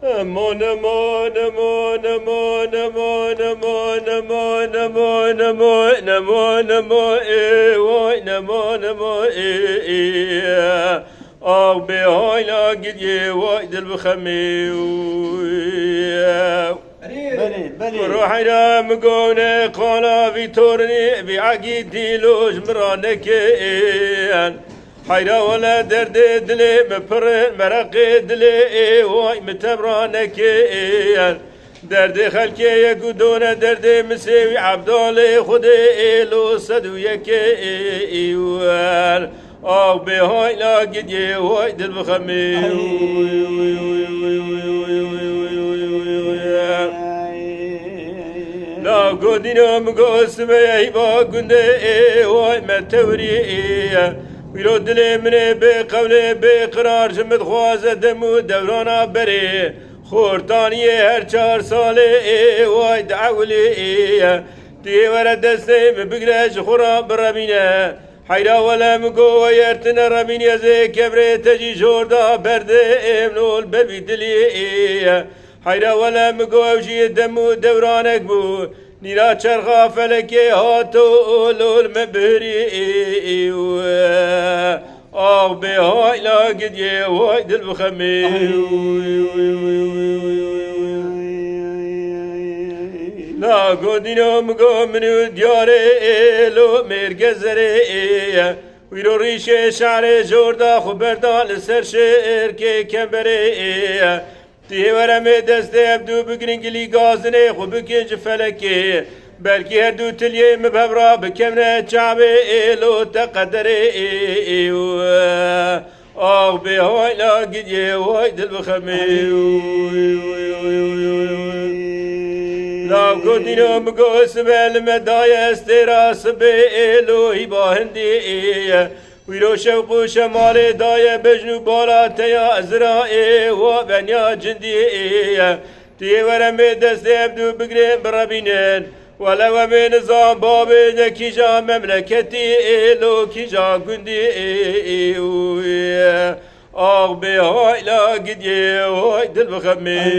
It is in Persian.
نمو نمو نمو نمو نمو نمو نمو نمو نمو نمو نمو وای نمو نمو آو به هایلا گیه وای دل بخمی روحي را مقونة قالا في تورني في عقيدي لوج مرانكين حيرا ولا درد دلي مبرن مرق دلي واي متبرانكين درد خلقي يقودون درد مسيوي عبدالي خدي لو صدو يكيوان او بهاي لا قد يواي دل بخمي لا قدنا مقاسم يهيبا قنده واي متوري ويلو دلي مني بقولي بقرار جمد خوازة دمو دورانا بري خورتاني هر 4 سالي واي دعولي تي ورد دستي بقرش خورا بربينه حيرا ولا مقو ويرتنا ربين يزي كبري تجي جوردا برده امنول ببي دلي حيرا ولا مقو وجي دمو دورانك بو نيرا چرخا فلكي هاتو لول مبهري آه بهاي لا قد يواي دل بخمي لا قدنا مقو منو دياري لو مركزري ويرو ريشه شعر جوردا خبردا لسر شعر كي كمبري تي ورم دست ابدو بگرنگلی گازنه خو بکنج فلکی بلکی هر دو تلیه مبهبرا بکمنه چعبه ایلو تقدره آغ به های لا گدیه وای دل بخمی لا قدنا مقوس بالمدايا استراس بإلوهي باهندي ويرو شوق شمال دايا بجنو بالا تيا ازرائي وبنيا جندي تي ورم دست ابدو بقرين بربينين ولو من نظام بابي دكي جا مملكتي إلو كي جا قندي آغ بهاي لا قد يهوي دل بخمي